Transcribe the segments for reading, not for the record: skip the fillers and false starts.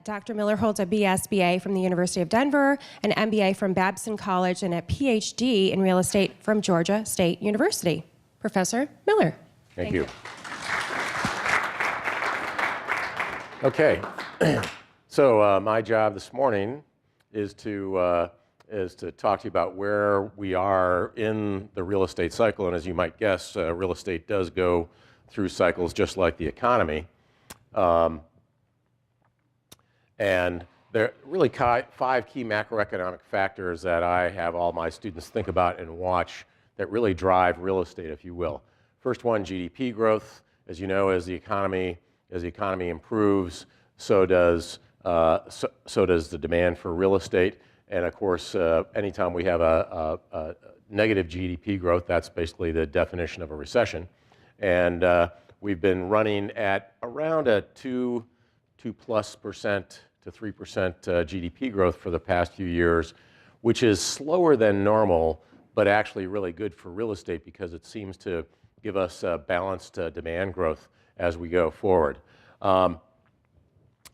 Dr. Mueller holds a BSBA from the University of Denver, an MBA from Babson College, and a PhD in real estate from Georgia State University. Professor Mueller. Thank you. Okay, so my job this morning is to talk to you about where we are in the real estate cycle. And as you might guess, real estate does go through cycles just like the economy. And there are really 5 key macroeconomic factors that I have all my students think about and watch that really drive real estate, if you will. First one, GDP growth. As you know, as the economy improves, so does the demand for real estate. And of course, anytime we have a negative GDP growth, that's basically the definition of a recession. And we've been running at around a 2+% to 3% GDP growth for the past few years, which is slower than normal, but actually really good for real estate because it seems to give us balanced demand growth as we go forward.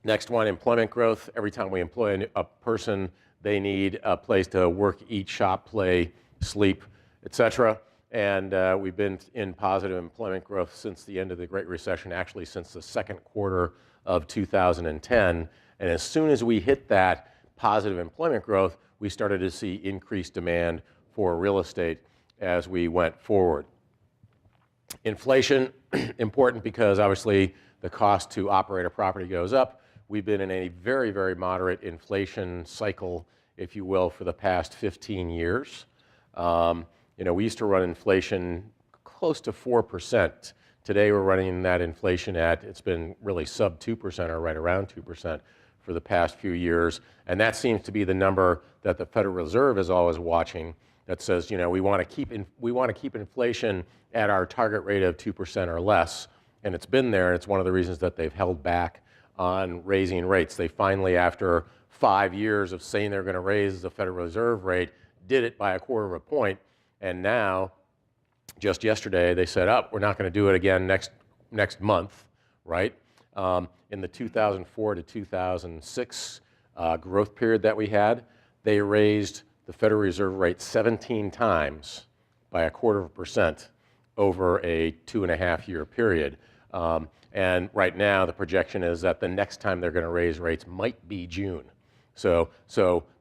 Next one, employment growth. Every time we employ a person, they need a place to work, eat, shop, play, sleep, etc. And we've been in positive employment growth since the end of the Great Recession, actually since the second quarter of 2010. And as soon as we hit that positive employment growth, we started to see increased demand for real estate as we went forward. Inflation, important because obviously the cost to operate a property goes up. We've been in a very, very moderate inflation cycle, if you will, for the past 15 years. We used to run inflation close to 4%. Today we're running that inflation at, it's been really sub 2% or right around 2% for the past few years. And that seems to be the number that the Federal Reserve is always watching that says, we want to keep inflation at our target rate of 2% or less. And it's been there. It's one of the reasons that they've held back on raising rates. They finally, after 5 years of saying they're going to raise the Federal Reserve rate, did it by 1/4 point. And now, just yesterday, they said, we're not going to do it again next month, right? In the 2004 to 2006 growth period that we had, they raised the Federal Reserve rate 17 times by 1/4% over a 2.5-year period. And right now, the projection is that the next time they're going to raise rates might be June. So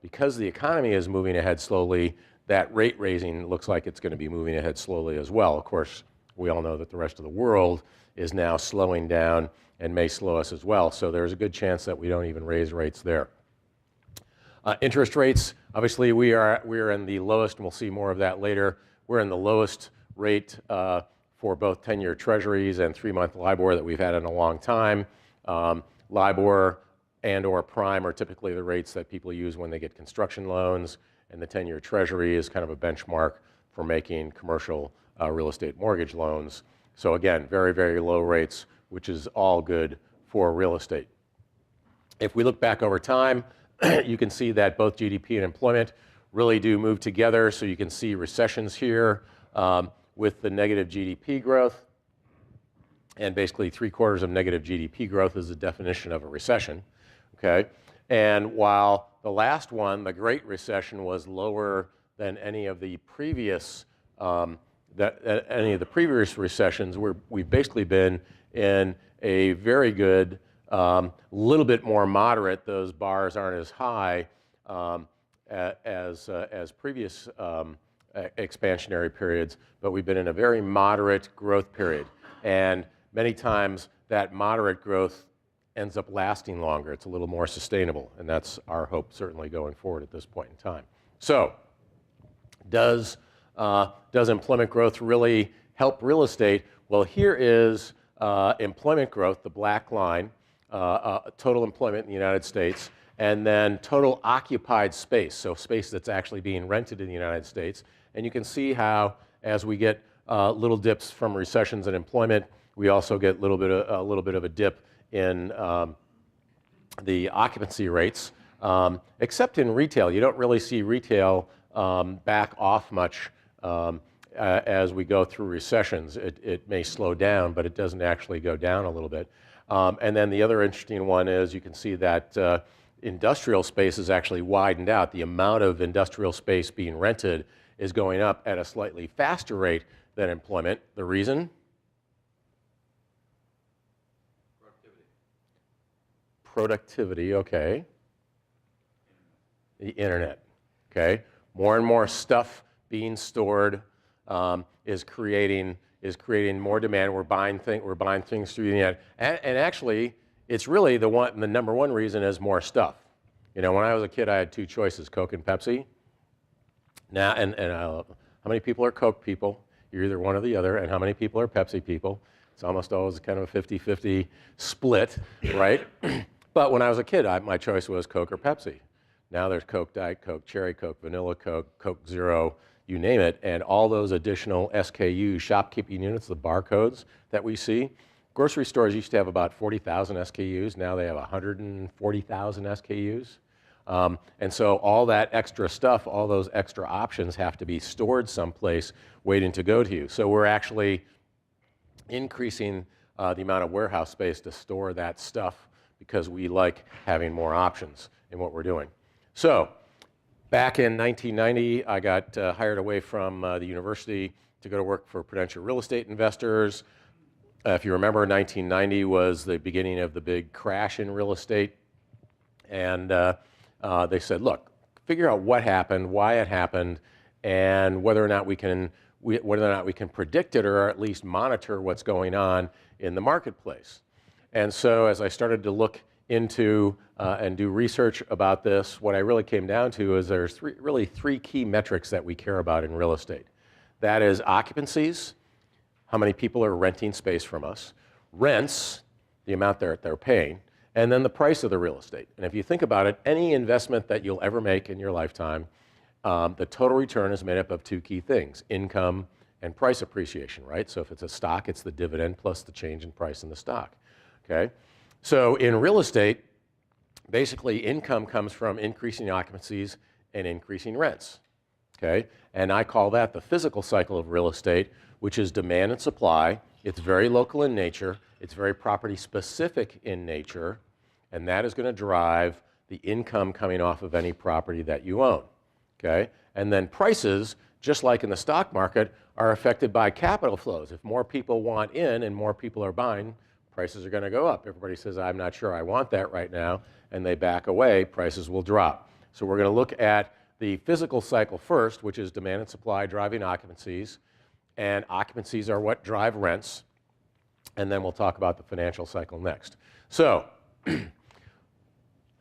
because the economy is moving ahead slowly, that rate raising looks like it's going to be moving ahead slowly as well. Of course, we all know that the rest of the world is now slowing down and may slow us as well. So there's a good chance that we don't even raise rates there. Interest rates, obviously we're in the lowest, and we'll see more of that later. We're in the lowest rate for both 10-year treasuries and 3-month LIBOR that we've had in a long time. LIBOR and or prime are typically the rates that people use when they get construction loans, and the 10-year treasury is kind of a benchmark for making commercial real estate mortgage loans. So again, very, very low rates, which is all good for real estate. If we look back over time, you can see that both GDP and employment really do move together. So you can see recessions here with the negative GDP growth. And basically 3/4 of negative GDP growth is the definition of a recession. Okay? And while the last one, the Great Recession, was lower than any of the previous recessions, we've basically been in a very good, little bit more moderate. Those bars aren't as high as previous expansionary periods, but we've been in a very moderate growth period. And many times that moderate growth ends up lasting longer. It's a little more sustainable, and that's our hope certainly going forward at this point in time. So does employment growth really help real estate? Well, here is employment growth, the black line, total employment in the United States, and then total occupied space, so space that's actually being rented in the United States. And you can see how, as we get little dips from recessions in employment, we also get a little bit of a dip in the occupancy rates, except in retail. You don't really see retail back off much as we go through recessions. It may slow down, but it doesn't actually go down a little bit. And then the other interesting one is you can see that industrial space has actually widened out. The amount of industrial space being rented is going up at a slightly faster rate than employment. The reason? Productivity, okay. The internet, okay. More and more stuff being stored is creating more demand. We're buying things through the internet, and actually, it's really the number one reason is more stuff. You know, when I was a kid, I had two choices: Coke and Pepsi. Now, how many people are Coke people? You're either one or the other. And how many people are Pepsi people? It's almost always kind of a 50-50 split, right? But when I was a kid, my choice was Coke or Pepsi. Now there's Coke, Diet Coke, Cherry Coke, Vanilla Coke, Coke Zero, you name it, and all those additional SKUs, shopkeeping units, the barcodes that we see. Grocery stores used to have about 40,000 SKUs. Now they have 140,000 SKUs. And so all that extra stuff, all those extra options have to be stored someplace waiting to go to you. So we're actually increasing the amount of warehouse space to store that stuff because we like having more options in what we're doing. So back in 1990, I got hired away from the university to go to work for Prudential Real Estate Investors. If you remember, 1990 was the beginning of the big crash in real estate. And they said, look, figure out what happened, why it happened, and whether or not we can predict it or at least monitor what's going on in the marketplace. And so as I started to look into and do research about this, what I really came down to is there's really three key metrics that we care about in real estate. That is occupancies, how many people are renting space from us, rents, the amount they're paying, and then the price of the real estate. And if you think about it, any investment that you'll ever make in your lifetime, the total return is made up of two key things: income and price appreciation, right? So if it's a stock, it's the dividend plus the change in price in the stock, okay? So in real estate, basically income comes from increasing occupancies and increasing rents, okay? And I call that the physical cycle of real estate, which is demand and supply. It's very local in nature. It's very property specific in nature, and that is going to drive the income coming off of any property that you own, okay? And then prices, just like in the stock market, are affected by capital flows. If more people want in and more people are buying, prices are going to go up. Everybody says, I'm not sure I want that right now, and they back away, prices will drop. So we're going to look at the physical cycle first, which is demand and supply driving occupancies, and occupancies are what drive rents, and then we'll talk about the financial cycle next. So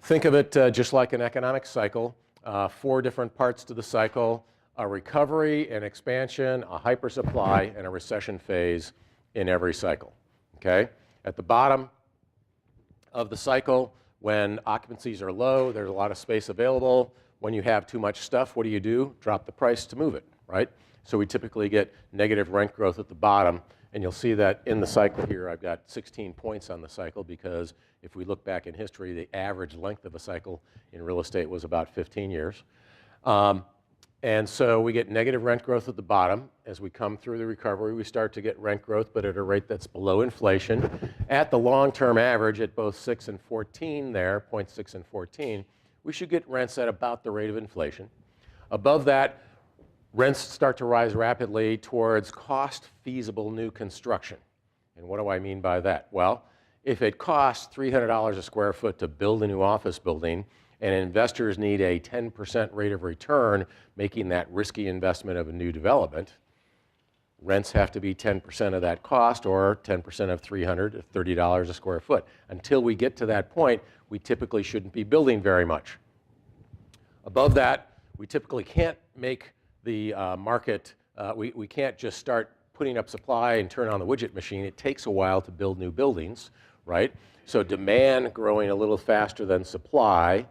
think of it just like an economic cycle, four different parts to the cycle: a recovery, an expansion, a hypersupply, and a recession phase in every cycle, okay? At the bottom of the cycle, when occupancies are low, there's a lot of space available. When you have too much stuff, what do? Drop the price to move it, right? So we typically get negative rent growth at the bottom, and you'll see that in the cycle here. I've got 16 points on the cycle because if we look back in history, the average length of a cycle in real estate was about 15 years. And so we get negative rent growth at the bottom. As we come through the recovery, we start to get rent growth, but at a rate that's below inflation. At the long-term average, at both 6 and 14 there, 0.6 and 14, we should get rents at about the rate of inflation. Above that, rents start to rise rapidly towards cost-feasible new construction. And what do I mean by that? Well, if it costs $300 a square foot to build a new office building, and investors need a 10% rate of return, making that risky investment of a new development, rents have to be 10% of that cost, or 10% of $330 a square foot. Until we get to that point, we typically shouldn't be building very much. Above that, we typically can't make the market, we can't just start putting up supply and turn on the widget machine. It takes a while to build new buildings, right? So demand growing a little faster than supply,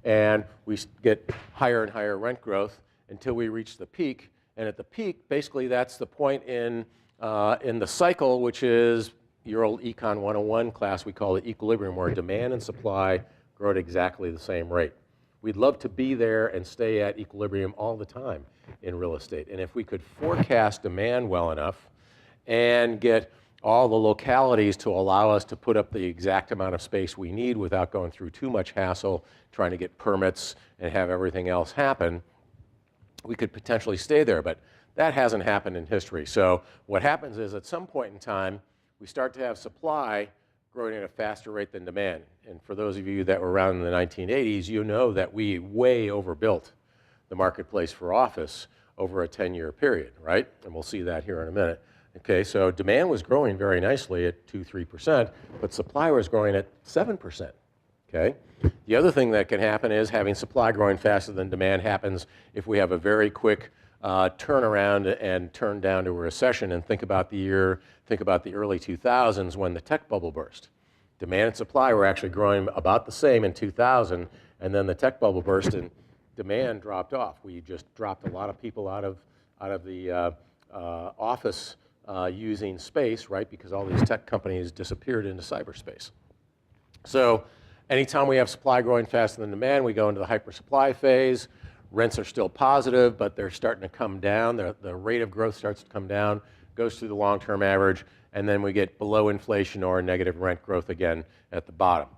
and we get higher and higher rent growth until we reach the peak. And at the peak, basically that's the point in the cycle, which is your old Econ 101 class, we call it equilibrium, where demand and supply grow at exactly the same rate. We'd love to be there and stay at equilibrium all the time in real estate. And if we could forecast demand well enough and get all the localities to allow us to put up the exact amount of space we need without going through too much hassle trying to get permits and have everything else happen, we could potentially stay there. But that hasn't happened in history. So what happens is at some point in time, we start to have supply growing at a faster rate than demand. And for those of you that were around in the 1980s, you know that we way overbuilt the marketplace for office over a 10-year period, right? And we'll see that here in a minute. Okay, so demand was growing very nicely at 2-3%, but supply was growing at 7%. Okay? The other thing that can happen is having supply growing faster than demand happens if we have a very quick turnaround and turn down to a recession. And think about the early 2000s when the tech bubble burst. Demand and supply were actually growing about the same in 2000, and then the tech bubble burst and demand dropped off. We just dropped a lot of people out of the office using space, right? Because all these tech companies disappeared into cyberspace. So anytime we have supply growing faster than demand, we go into the hypersupply phase. Rents are still positive, but they're starting to come down. The rate of growth starts to come down, goes through the long-term average, and then we get below inflation or negative rent growth again at the bottom.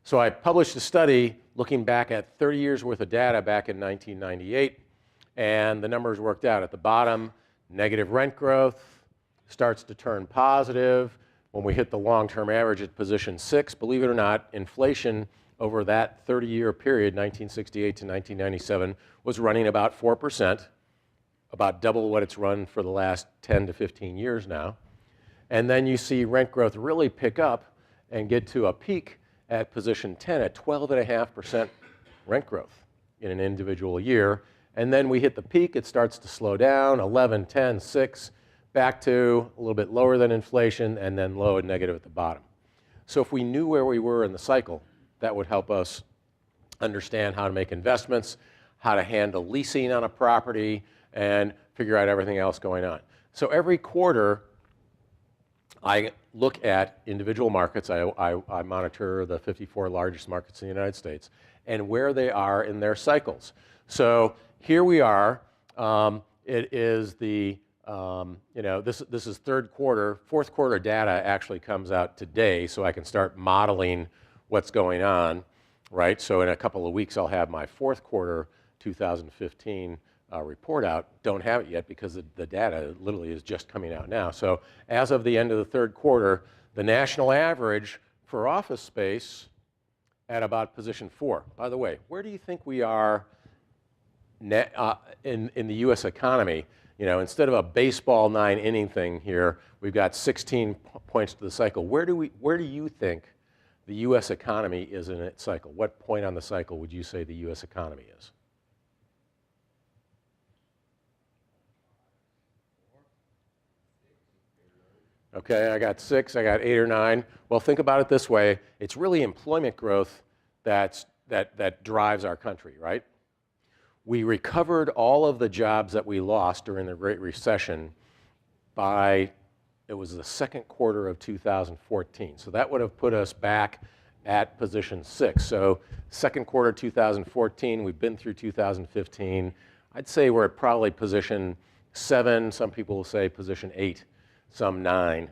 So I published a study looking back at 30 years worth of data back in 1998, and the numbers worked out. At the bottom, negative rent growth starts to turn positive. When we hit the long-term average at position 6, believe it or not, inflation over that 30-year period, 1968 to 1997, was running about 4%, about double what it's run for the last 10 to 15 years now. And then you see rent growth really pick up and get to a peak at position 10 at 12.5% rent growth in an individual year. And then we hit the peak, it starts to slow down, 11, 10, 6, back to a little bit lower than inflation, and then low and negative at the bottom. So if we knew where we were in the cycle, that would help us understand how to make investments, how to handle leasing on a property, and figure out everything else going on. So every quarter, I look at individual markets. I monitor the 54 largest markets in the United States and where they are in their cycles. So here we are. It is the this is third quarter. Fourth quarter data actually comes out today, so I can start modeling what's going on, right? So in a couple of weeks, I'll have my fourth quarter 2015 report out. Don't have it yet because the data literally is just coming out now. So as of the end of the third quarter, the national average for office space at about position 4. By the way, where do you think we are in the U.S. economy? You know, instead of a baseball 9-inning thing here, we've got 16 points to the cycle. Where do you think the U.S. economy is in its cycle? What point on the cycle would you say the U.S. economy is? Okay, I got 6, I got 8 or 9. Well, think about it this way. It's really employment growth that drives our country, right? We recovered all of the jobs that we lost during the Great Recession by, it was the second quarter of 2014. So that would have put us back at position 6. So second quarter 2014, we've been through 2015. I'd say we're at probably position 7. Some people will say position 8, some 9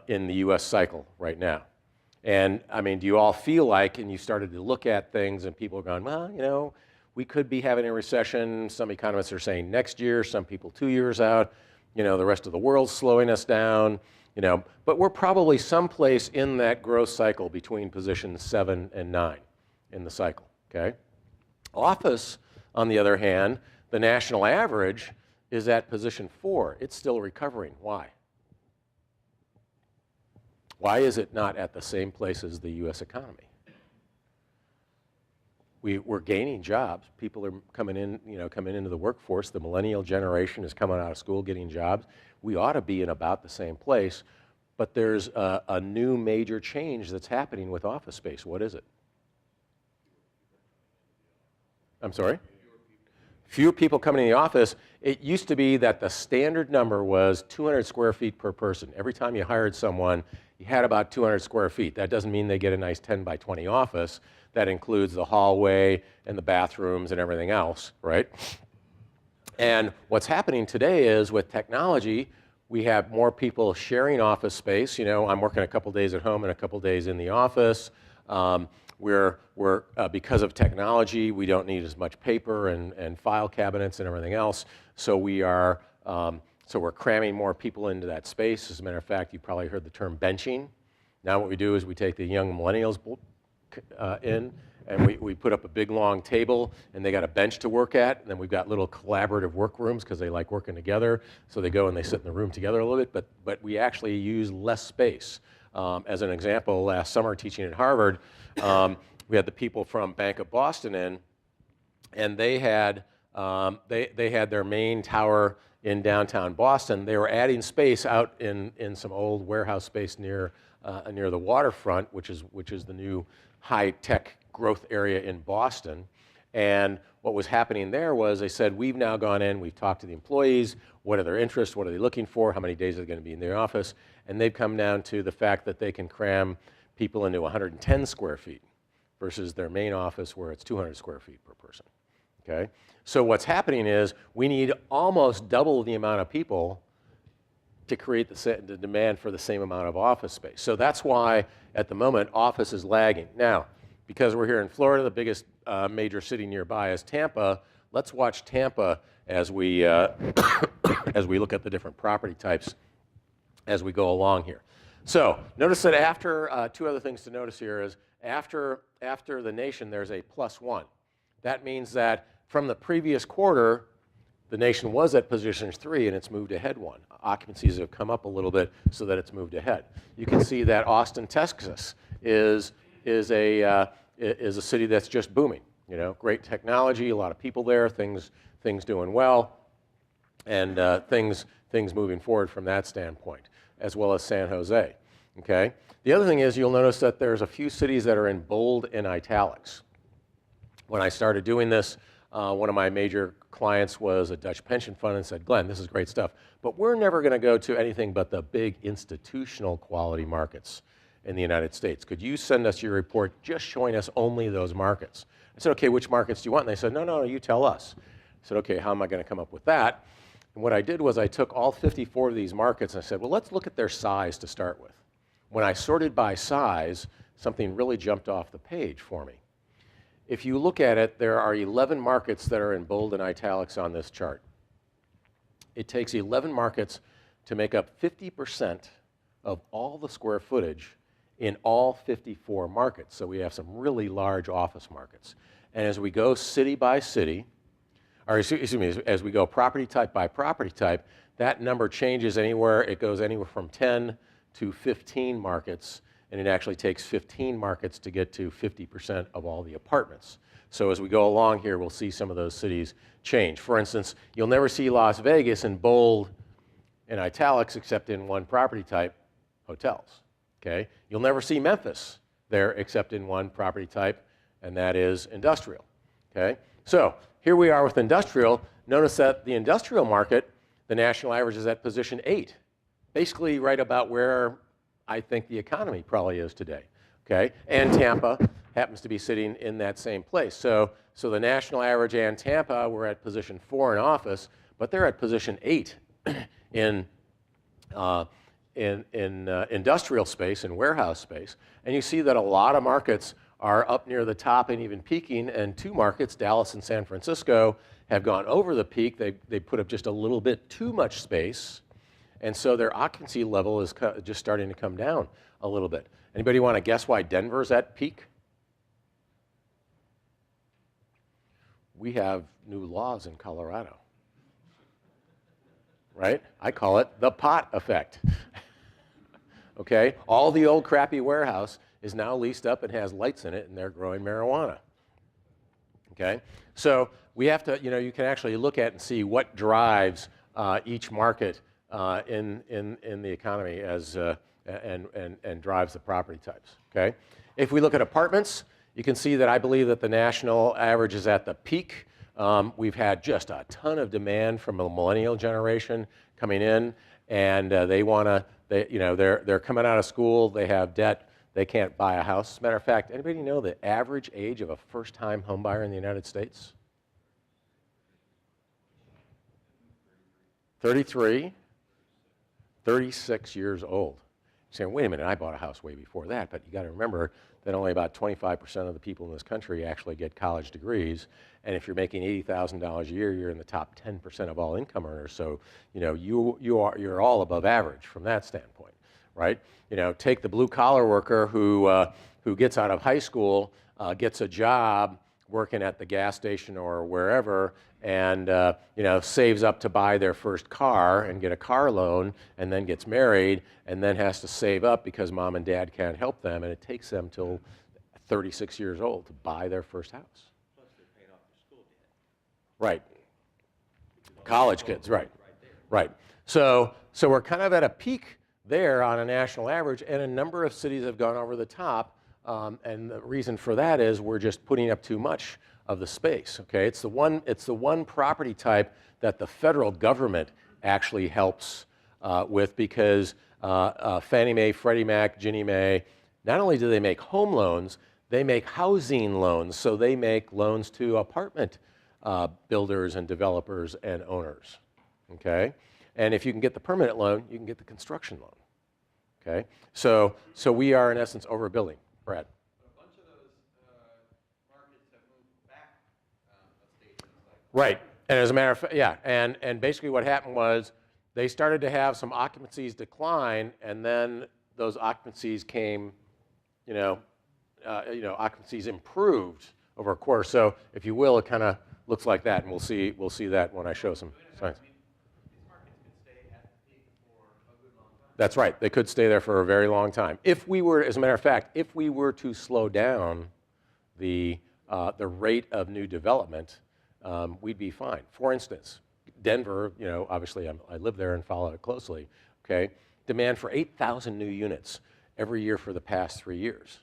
in the US cycle right now. And I mean, do you all feel like, and you started to look at things and people are going, well, you know, we could be having a recession. Some economists are saying next year, some people 2 years out. You know, the rest of the world's slowing us down, you know, but we're probably someplace in that growth cycle between positions 7 and 9 in the cycle, okay? Office, on the other hand, the national average is at position 4. It's still recovering. Why? Why is it not at the same place as the US economy? We're gaining jobs. People are coming in, you know, coming into the workforce. The millennial generation is coming out of school getting jobs. We ought to be in about the same place, but there's a new major change that's happening with office space. What is it? I'm sorry? Fewer people coming in the office. It used to be that the standard number was 200 square feet per person. Every time you hired someone, you had about 200 square feet. That doesn't mean they get a nice 10 by 20 office. That includes the hallway and the bathrooms and everything else, right? And what's happening today is with technology, We have more people sharing office space. You know, I'm working a couple days at home and a couple days in the office. Because of technology, we don't need as much paper and file cabinets and everything else. So we're cramming more people into that space. As a matter of fact, you probably heard the term benching. Now what we do is we take the young millennials in, and we put up a big long table, and they got a bench to work at, and then we've got little collaborative work rooms because they like working together. So they go and they sit in the room together a little bit, but we actually use less space. As an example, last summer teaching at Harvard, we had the people from Bank of Boston in, and they had their main tower in downtown Boston. They were adding space out in some old warehouse space near the waterfront, which is the new high-tech growth area in Boston. And what was happening there was they said, we've now gone in, we've talked to the employees, what are their interests, what are they looking for, how many days are they going to be in their office, and they've come down to the fact that they can cram people into 110 square feet versus their main office where it's 200 square feet per person, okay? So what's happening is we need almost double the amount of people to create the demand for the same amount of office space. So that's why, at the moment, office is lagging. Now, because we're here in Florida, the biggest major city nearby is Tampa. Let's watch Tampa as we, as we look at the different property types as we go along here. So notice that after, two other things to notice here is after the nation, there's a +1. That means that from the previous quarter, the nation was at position 3 and it's moved ahead 1. Occupancies have come up a little bit so that it's moved ahead. You can see that Austin, Texas is a city that's just booming. You know, great technology, a lot of people there, things doing well, and things moving forward from that standpoint, as well as San Jose. Okay. The other thing is you'll notice that there's a few cities that are in bold and italics. When I started doing this, one of my major clients was a Dutch pension fund and said, Glenn, this is great stuff, but we're never going to go to anything but the big institutional quality markets in the United States. Could you send us your report just showing us only those markets? I said, okay, which markets do you want? And they said, no, you tell us. I said, okay, how am I going to come up with that? And what I did was I took all 54 of these markets and I said, well, let's look at their size to start with. When I sorted by size, something really jumped off the page for me. If you look at it, there are 11 markets that are in bold and italics on this chart. It takes 11 markets to make up 50% of all the square footage in all 54 markets. So we have some really large office markets. And as we go city by city, or excuse me, as we go property type by property type, that number changes anywhere. It goes anywhere from 10 to 15 markets. And it actually takes 15 markets to get to 50% of all the apartments. So as we go along here, we'll see some of those cities change. For instance, you'll never see Las Vegas in bold and italics except in one property type, hotels. Okay? You'll never see Memphis there except in one property type, and that is industrial. Okay? So here we are with industrial. Notice that the industrial market, the national average is at position 8, basically right about where I think the economy probably is today, okay? And Tampa happens to be sitting in that same place. So the national average and Tampa were at position 4 in office, but they're at position 8 in industrial space and warehouse space. And you see that a lot of markets are up near the top and even peaking, and 2 markets, Dallas and San Francisco, have gone over the peak. They put up just a little bit too much space. And so their occupancy level is just starting to come down a little bit. Anybody want to guess why Denver's at peak? We have new laws in Colorado, right? I call it the pot effect. Okay? All the old crappy warehouse is now leased up and has lights in it, and they're growing marijuana. Okay? So we have to, you can actually look at and see what drives each market in the economy as and drives the property types. Okay, if we look at apartments, you can see that I believe that the national average is at the peak. We've had just a ton of demand from the millennial generation coming in, and they're coming out of school, they have debt, they can't buy a house. As a matter of fact, anybody know the average age of a first-time home buyer in the United States? 33. 36 years old. You're saying, wait a minute, I bought a house way before that, but you got to remember that only about 25% of the people in this country actually get college degrees, and if you're making $80,000 a year, you're in the top 10% of all income earners. So, you know, you're all above average from that standpoint, right? You know, take the blue collar worker who gets out of high school, gets a job working at the gas station or wherever, and you know, saves up to buy their first car and get a car loan, and then gets married, and then has to save up because mom and dad can't help them, and it takes them till 36 years old to buy their first house. Plus they're paying off their school debt. Right. College kids, right. Right. So we're kind of at a peak there on a national average, and a number of cities have gone over the top. And the reason for that is we're just putting up too much of the space. Okay, it's the one property type that the federal government actually helps with, because Fannie Mae, Freddie Mac, Ginnie Mae, not only do they make home loans, they make housing loans. So they make loans to apartment builders and developers and owners. Okay, and if you can get the permanent loan, you can get the construction loan. Okay, so we are in essence overbuilding. Brad. But a bunch of those markets have moved back a stage in the cycle. Right, and as a matter of fact, yeah, and basically what happened was they started to have some occupancies decline, and then those occupancies came, occupancies improved over a quarter. So if you will, it kind of looks like that, and we'll see that when I show some signs. These markets could stay at the peak for a good long time. That's right. They could stay there for a very long time. If we were, as a matter of fact, if we were to slow down the rate of new development, we'd be fine. For instance, Denver, obviously I live there and follow it closely, okay? Demand for 8,000 new units every year for the past 3 years.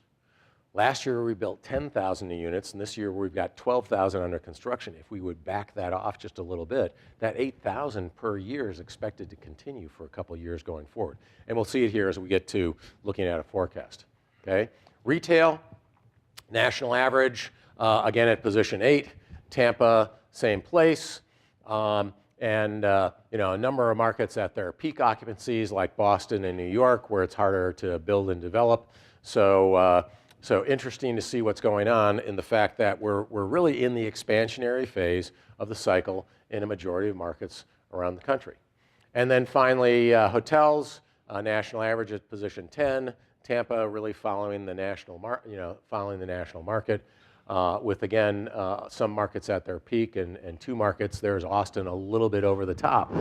Last year we built 10,000 new units, and this year we've got 12,000 under construction. If we would back that off just a little bit, that 8,000 per year is expected to continue for a couple of years going forward. And we'll see it here as we get to looking at a forecast, okay? Retail, national average, again at position 8. Tampa, same place. A number of markets at their peak occupancies like Boston and New York, where it's harder to build and develop. So interesting to see what's going on in the fact that we're really in the expansionary phase of the cycle in a majority of markets around the country. And then finally, hotels, national average at position 10. Tampa really following the national market, with again some markets at their peak, and 2 markets. There's Austin a little bit over the top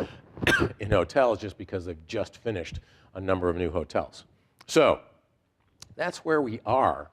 in hotels just because they've just finished a number of new hotels. So that's where we are.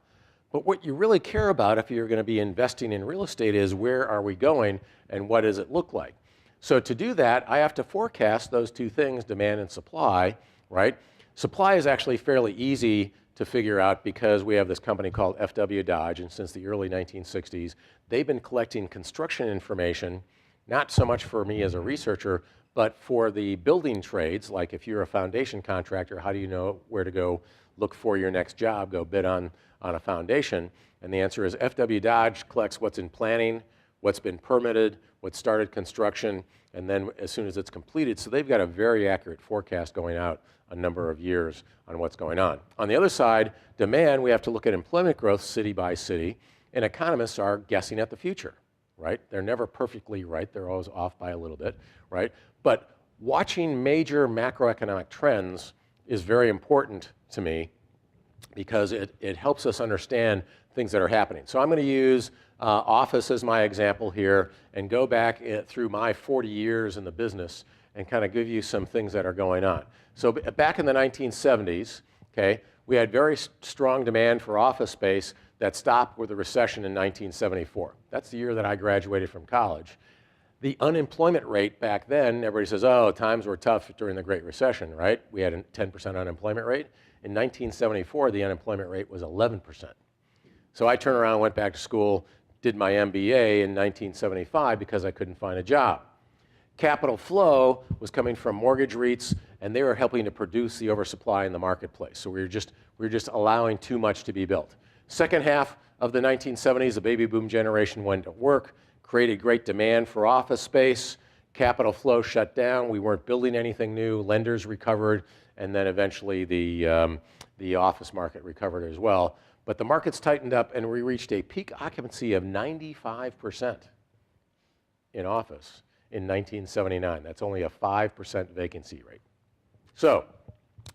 But what you really care about if you're going to be investing in real estate is where are we going and what does it look like? So to do that, I have to forecast those 2 things, demand and supply, right? Supply is actually fairly easy to figure out because we have this company called FW Dodge, and since the early 1960s, they've been collecting construction information, not so much for me as a researcher, but for the building trades. Like if you're a foundation contractor, how do you know where to go look for your next job, go bid on a foundation? And the answer is FW Dodge collects what's in planning, what's been permitted, what started construction, and then as soon as it's completed. So they've got a very accurate forecast going out a number of years on what's going on. On the other side, demand, we have to look at employment growth city by city, and economists are guessing at the future, right? They're never perfectly right. They're always off by a little bit, right? But watching major macroeconomic trends is very important to me because it helps us understand things that are happening. So I'm going to use office as my example here and go back through my 40 years in the business and kind of give you some things that are going on. So back in the 1970s, okay, we had very strong demand for office space that stopped with the recession in 1974. That's the year that I graduated from college. The unemployment rate back then, everybody says, oh, times were tough during the Great Recession, right? We had a 10% unemployment rate. In 1974, the unemployment rate was 11%. So I turned around, went back to school, did my MBA in 1975 because I couldn't find a job. Capital flow was coming from mortgage REITs, and they were helping to produce the oversupply in the marketplace. So we were just allowing too much to be built. Second half of the 1970s, the baby boom generation went to work, created great demand for office space, Capital flow shut down. We weren't building anything new. Lenders recovered, and then eventually the office market recovered as well. But the markets tightened up, and we reached a peak occupancy of 95% in office in 1979. That's only a 5% vacancy rate. So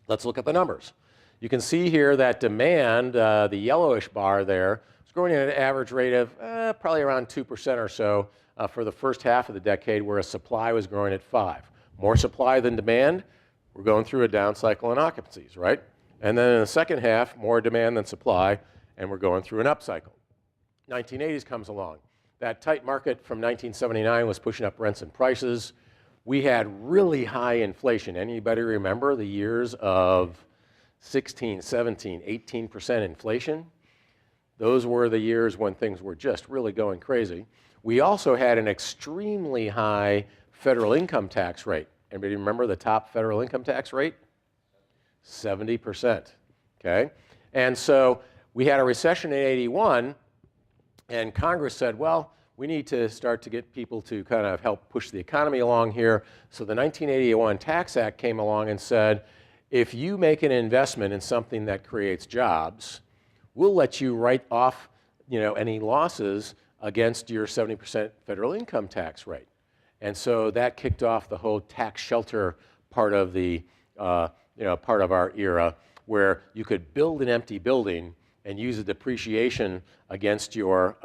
let's look at the numbers. You can see here that demand, the yellowish bar there, is growing at an average rate of probably around 2% or so for the first half of the decade, whereas supply was growing at 5%. More supply than demand, we're going through a down cycle in occupancies, right? And then in the second half, more demand than supply, and we're going through an up cycle. 1980s comes along. That tight market from 1979 was pushing up rents and prices. We had really high inflation. Anybody remember the years of 16, 17, 18% inflation? Those were the years when things were just really going crazy. We also had an extremely high federal income tax rate. Anybody remember the top federal income tax rate? 70%, okay? And so we had a recession in 81, and Congress said, well, we need to start to get people to kind of help push the economy along here. So the 1981 Tax Act came along and said, if you make an investment in something that creates jobs, we'll let you write off, any losses against your 70% federal income tax rate. And so that kicked off the whole tax shelter part of the, part of our era, where you could build an empty building and use the depreciation against your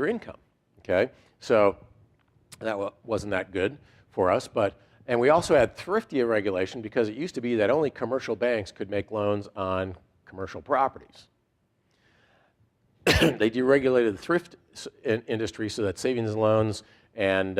income. Okay, so that wasn't that good for us, and we also had thrifty regulation because it used to be that only commercial banks could make loans on commercial properties. They deregulated the thrift industry so that savings and loans and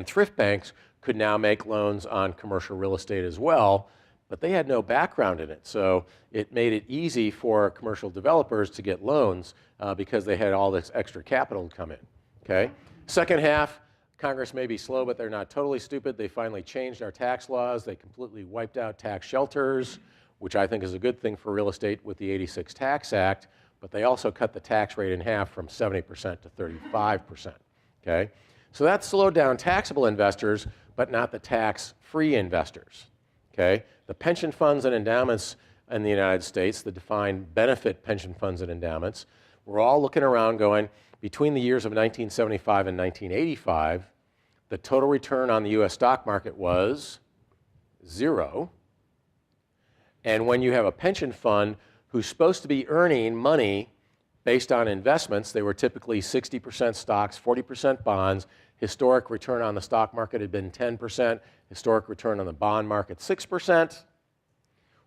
thrift banks could now make loans on commercial real estate as well, but they had no background in it. So it made it easy for commercial developers to get loans because they had all this extra capital to come in, okay? Second half, Congress may be slow, but they're not totally stupid. They finally changed our tax laws. They completely wiped out tax shelters, which I think is a good thing for real estate with the 86 Tax Act, but they also cut the tax rate in half from 70% to 35%, okay? So that slowed down taxable investors, but not the tax-free investors, okay? The pension funds and endowments in the United States, the defined benefit pension funds and endowments, we're all looking around going, between the years of 1975 and 1985, the total return on the US stock market was 0. And when you have a pension fund who's supposed to be earning money based on investments, they were typically 60% stocks, 40% bonds. Historic return on the stock market had been 10%. Historic return on the bond market, 6%.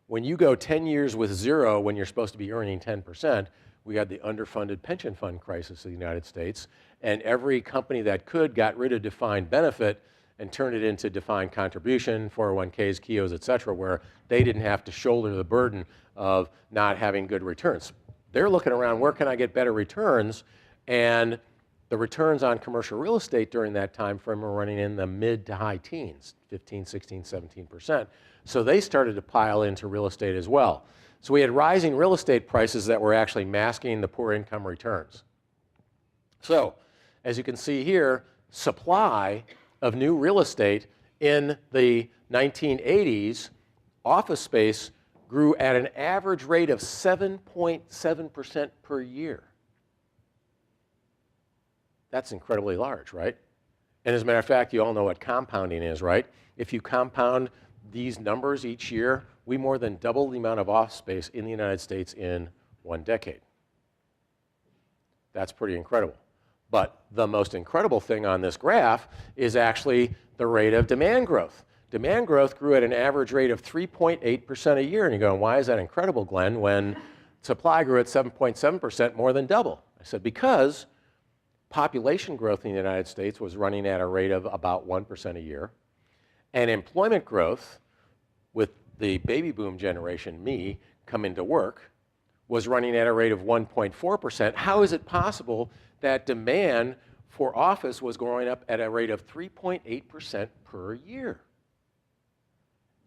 When you go 10 years with 0 when you're supposed to be earning 10%, we had the underfunded pension fund crisis in the United States, and every company that could got rid of defined benefit and turned it into defined contribution, 401ks, KIOs, et cetera, where they didn't have to shoulder the burden of not having good returns. They're looking around, where can I get better returns? And the returns on commercial real estate during that time frame were running in the mid to high teens, 15, 16, 17%. So they started to pile into real estate as well. So we had rising real estate prices that were actually masking the poor income returns. So as you can see here, supply of new real estate in the 1980s, office space grew at an average rate of 7.7% per year. That's incredibly large, right? And as a matter of fact, you all know what compounding is, right? If you compound these numbers each year, we more than double the amount of office space in the United States in 1 decade. That's pretty incredible. But the most incredible thing on this graph is actually the rate of demand growth. Demand growth grew at an average rate of 3.8% a year. And you're going, why is that incredible, Glenn, when supply grew at 7.7%, more than double? I said, because population growth in the United States was running at a rate of about 1% a year. And employment growth, with the baby boom generation, me, coming to work, was running at a rate of 1.4%. How is it possible that demand for office was growing up at a rate of 3.8% per year?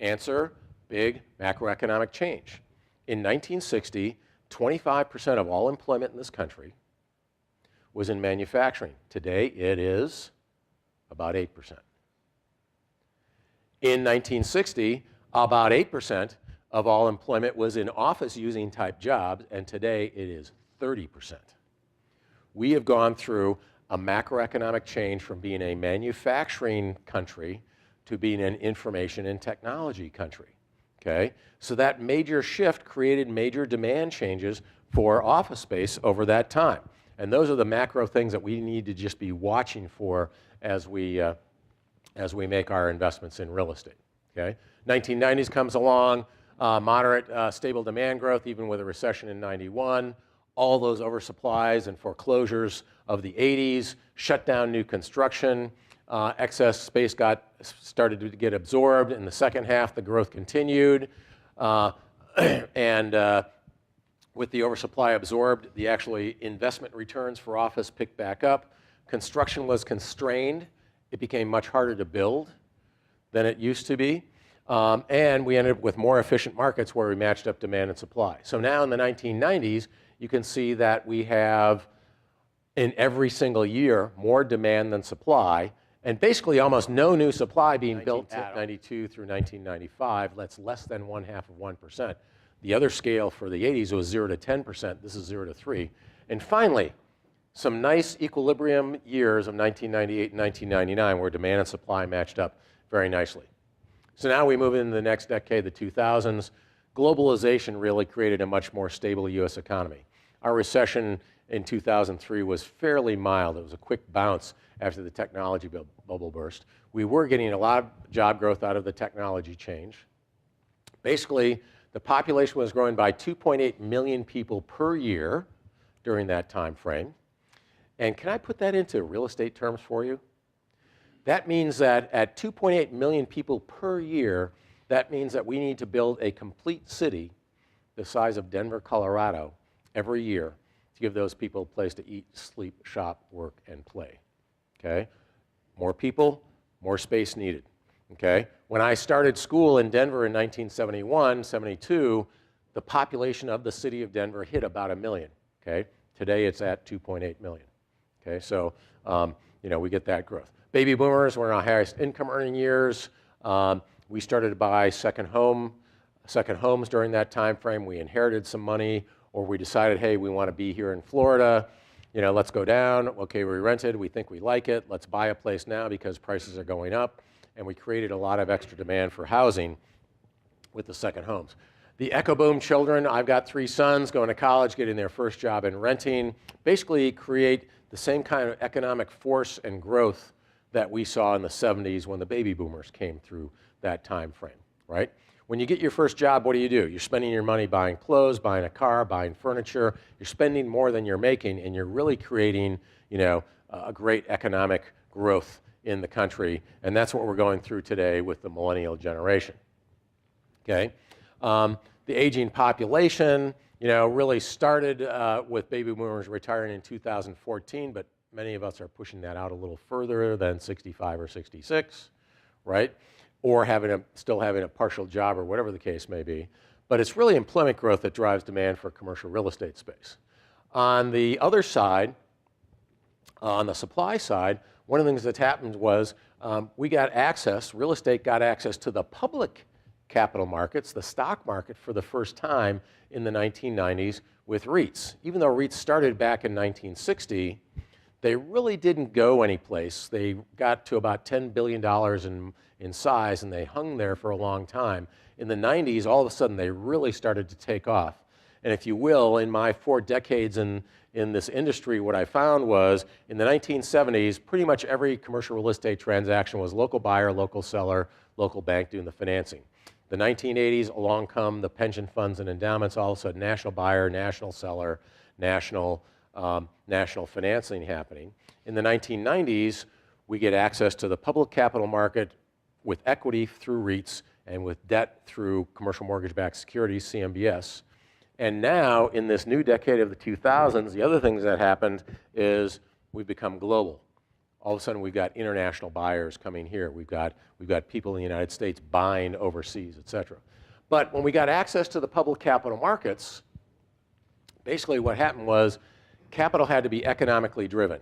Answer, big macroeconomic change. In 1960, 25% of all employment in this country was in manufacturing. Today, it is About 8%. In 1960, about 8% of all employment was in office-using type jobs, and today it is 30%. We have gone through a macroeconomic change from being a manufacturing country to being an information and technology country, okay? So that major shift created major demand changes for office space over that time. And those are the macro things that we need to just be watching for as we make our investments in real estate, okay? 1990s comes along, moderate stable demand growth, even with a recession in 91. All those oversupplies and foreclosures of the 80s shut down new construction. Excess space started to get absorbed. In the second half, the growth continued. With the oversupply absorbed, the actually investment returns for office picked back up. Construction was constrained. It became much harder to build than it used to be. And we ended up with more efficient markets where we matched up demand and supply. So now in the 1990s, you can see that we have, in every single year, more demand than supply, and basically almost no new supply being built at 92 through 1995. That's less than 1/2 of 1%. The other scale for the 80s was 0 to 10%. This is 0 to 3. And finally, some nice equilibrium years of 1998 and 1999 where demand and supply matched up very nicely. So now we move into the next decade, the 2000s. Globalization really created a much more stable U.S. economy. Our recession in 2003 was fairly mild. It was a quick bounce after the technology bubble burst. We were getting a lot of job growth out of the technology change. Basically, the population was growing by 2.8 million people per year during that time frame. And can I put that into real estate terms for you? That means that at 2.8 million people per year, that means that we need to build a complete city the size of Denver, Colorado, every year to give those people a place to eat, sleep, shop, work, and play, okay? More people, more space needed, okay? When I started school in Denver in 1971, 72, the population of the city of Denver hit about 1 million, okay? Today it's at 2.8 million, okay? So, we get that growth. Baby boomers were in our highest income earning years. We started to buy second homes during that time frame. We inherited some money, or we decided, hey, we want to be here in Florida. Let's go down. Okay, we rented. We think we like it. Let's buy a place now because prices are going up. And we created a lot of extra demand for housing with the second homes. The echo boom children, I've got 3 sons going to college, getting their first job in renting, basically create the same kind of economic force and growth that we saw in the 70s when the baby boomers came through that time frame, right? When you get your first job, what do? You're spending your money buying clothes, buying a car, buying furniture. You're spending more than you're making, and you're really creating, a great economic growth in the country, and that's what we're going through today with the millennial generation, okay? The aging population, really started with baby boomers retiring in 2014, but many of us are pushing that out a little further than 65 or 66, right? Or still having a partial job or whatever the case may be. But it's really employment growth that drives demand for commercial real estate space. On the other side, on the supply side, one of the things that's happened was real estate got access to the public capital markets, the stock market, for the first time in the 1990s with REITs. Even though REITs started back in 1960, they really didn't go anyplace. They got to about $10 billion in size, and they hung there for a long time. In the 90s, all of a sudden, they really started to take off. And if you will, in my 4 decades in this industry, what I found was in the 1970s, pretty much every commercial real estate transaction was local buyer, local seller, local bank doing the financing. The 1980s, along come the pension funds and endowments, all of a sudden national buyer, national seller, national financing happening. In the 1990s, we get access to the public capital market with equity through REITs and with debt through commercial mortgage-backed securities, CMBS. And now, in this new decade of the 2000s, the other things that happened is we've become global. All of a sudden, we've got international buyers coming here. We've got people in the United States buying overseas, et cetera. But when we got access to the public capital markets, basically what happened was capital had to be economically driven.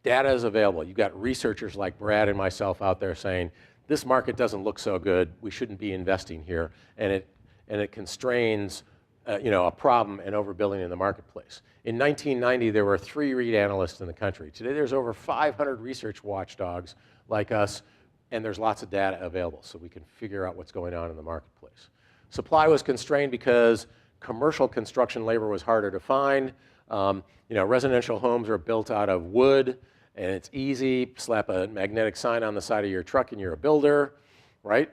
Data is available. You've got researchers like Brad and myself out there saying, this market doesn't look so good, we shouldn't be investing here, and it constrains a problem and overbuilding in the marketplace. In 1990, there were 3 REIT analysts in the country. Today, there's over 500 research watchdogs like us, and there's lots of data available, so we can figure out what's going on in the marketplace. Supply was constrained because commercial construction labor was harder to find. Residential homes are built out of wood, and it's easy. Slap a magnetic sign on the side of your truck and you're a builder, right?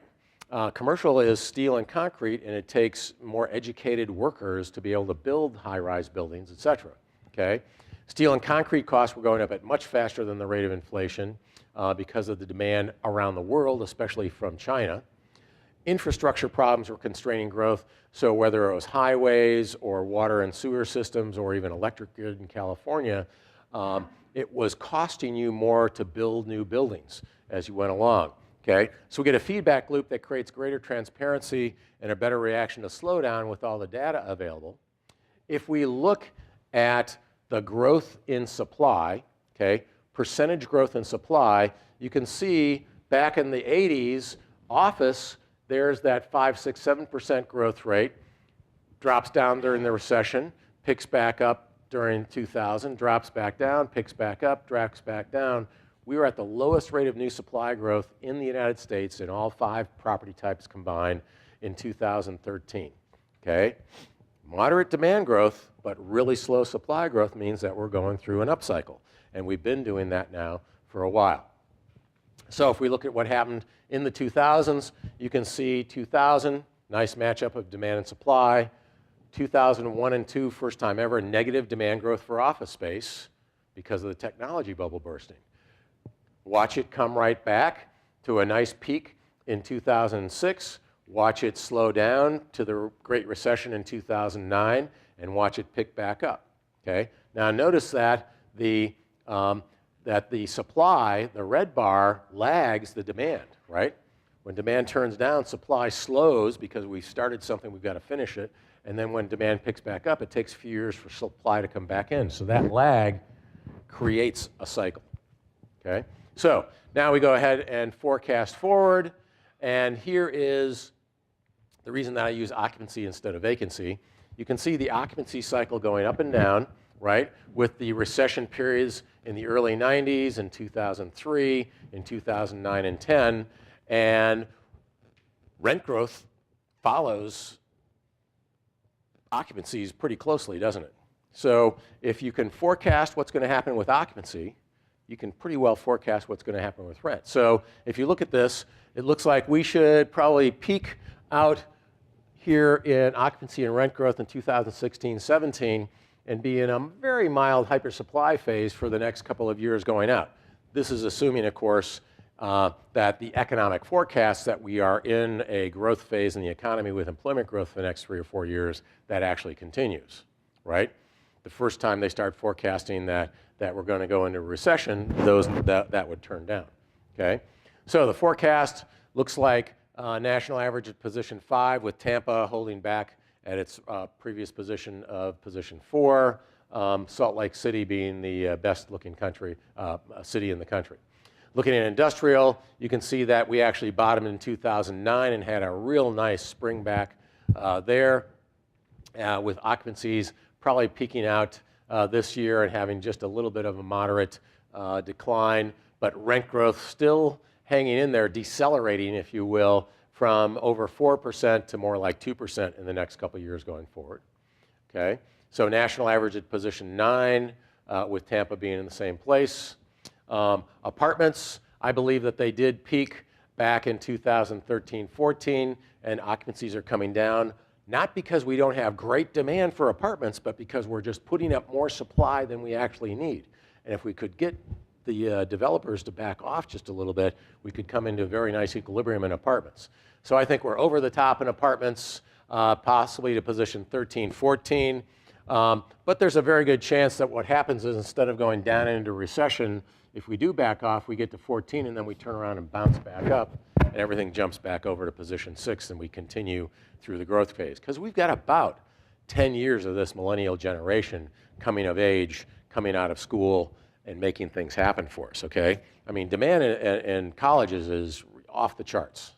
Commercial is steel and concrete, and it takes more educated workers to be able to build high-rise buildings, et cetera, okay? Steel and concrete costs were going up at much faster than the rate of inflation because of the demand around the world, especially from China. Infrastructure problems were constraining growth, so whether it was highways or water and sewer systems or even electric grid in California, it was costing you more to build new buildings as you went along. Okay, so we get a feedback loop that creates greater transparency and a better reaction to slowdown with all the data available. If we look at the growth in supply, okay, percentage growth in supply, you can see back in the 80s, office, there's that 5, 6, 7% growth rate, drops down during the recession, picks back up during 2000, drops back down, picks back up, drops back down. We were at the lowest rate of new supply growth in the United States in all 5 property types combined in 2013, okay? Moderate demand growth, but really slow supply growth means that we're going through an upcycle, and we've been doing that now for a while. So if we look at what happened in the 2000s, you can see 2000, nice matchup of demand and supply. 2001 and 2, first time ever, negative demand growth for office space because of the technology bubble bursting. Watch it come right back to a nice peak in 2006. Watch it slow down to the Great Recession in 2009, and watch it pick back up. Okay. Now notice that the supply, the red bar, lags the demand. Right. When demand turns down, supply slows because we started something, we've got to finish it. And then when demand picks back up, it takes a few years for supply to come back in. So that lag creates a cycle. Okay. So now we go ahead and forecast forward, and here is the reason that I use occupancy instead of vacancy. You can see the occupancy cycle going up and down, right, with the recession periods in the early 90s, in 2003, in 2009 and 10, and rent growth follows occupancies pretty closely, doesn't it? So if you can forecast what's going to happen with occupancy, you can pretty well forecast what's going to happen with rent. So if you look at this, it looks like we should probably peak out here in occupancy and rent growth in 2016-17 and be in a very mild hypersupply phase for the next couple of years going out. This is assuming, of course, that the economic forecasts that we are in a growth phase in the economy with employment growth for the next 3 or 4 years, that actually continues, right? The first time they start forecasting that we're going to go into a recession, that would turn down, okay? So the forecast looks like national average at position 5 with Tampa holding back at its previous position of position 4, Salt Lake City being the best looking city in the country. Looking at industrial, you can see that we actually bottomed in 2009 and had a real nice spring back there with occupancies probably peaking out this year and having just a little bit of a moderate decline, but rent growth still hanging in there, decelerating, if you will, from over 4% to more like 2% in the next couple of years going forward. Okay, so national average at position 9 with Tampa being in the same place. Apartments, I believe that they did peak back in 2013-14, and occupancies are coming down, not because we don't have great demand for apartments, but because we're just putting up more supply than we actually need. And if we could get the developers to back off just a little bit, we could come into a very nice equilibrium in apartments. So I think we're over the top in apartments, possibly to position 13, 14. But there's a very good chance that what happens is instead of going down into recession, if we do back off, we get to 14 and then we turn around and bounce back up and everything jumps back over to position 6 and we continue through the growth phase. Because we've got about 10 years of this millennial generation coming of age, coming out of school, and making things happen for us, okay? I mean, demand in colleges is off the charts,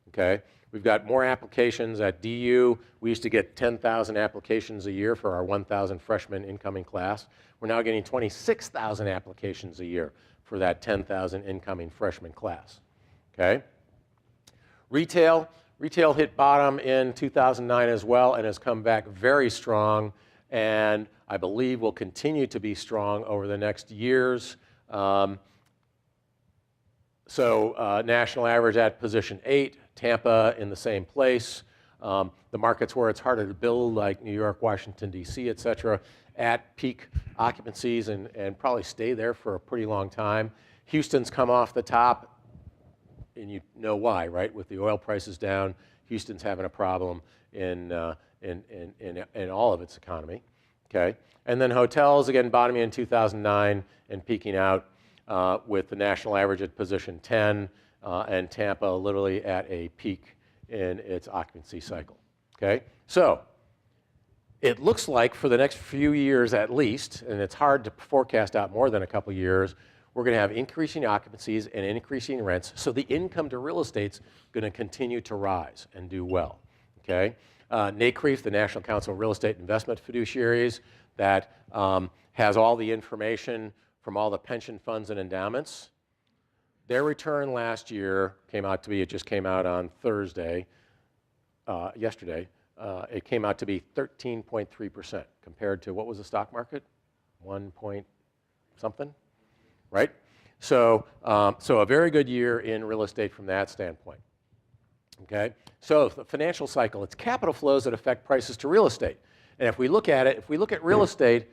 okay? We've got more applications at DU. We used to get 10,000 applications a year for our 1,000 freshman incoming class. We're now getting 26,000 applications a year for that 10,000 incoming freshman class, okay? Retail hit bottom in 2009 as well and has come back very strong, and I believe will continue to be strong over the next years. National average at position 8, Tampa in the same place. The markets where it's harder to build, like New York, Washington, D.C., et cetera, at peak occupancies and probably stay there for a pretty long time. Houston's come off the top, and you know why, right? With the oil prices down, Houston's having a problem in all of its economy, okay? And then hotels, again, bottoming in 2009 and peaking out with the national average at position 10 and Tampa literally at a peak in its occupancy cycle, okay? So it looks like for the next few years at least, and it's hard to forecast out more than a couple years, we're going to have increasing occupancies and increasing rents, so the income to real estate's going to continue to rise and do well, okay? NACREIF, the National Council of Real Estate Investment Fiduciaries, that has all the information from all the pension funds and endowments. Their return last year came out to be, it just came out on Thursday, yesterday, it came out to be 13.3% compared to, what was the stock market? 1 point something, right? So, so a very good year in real estate from that standpoint, okay? So the financial cycle, it's capital flows that affect prices to real estate. And if we look at it, if we look at real estate,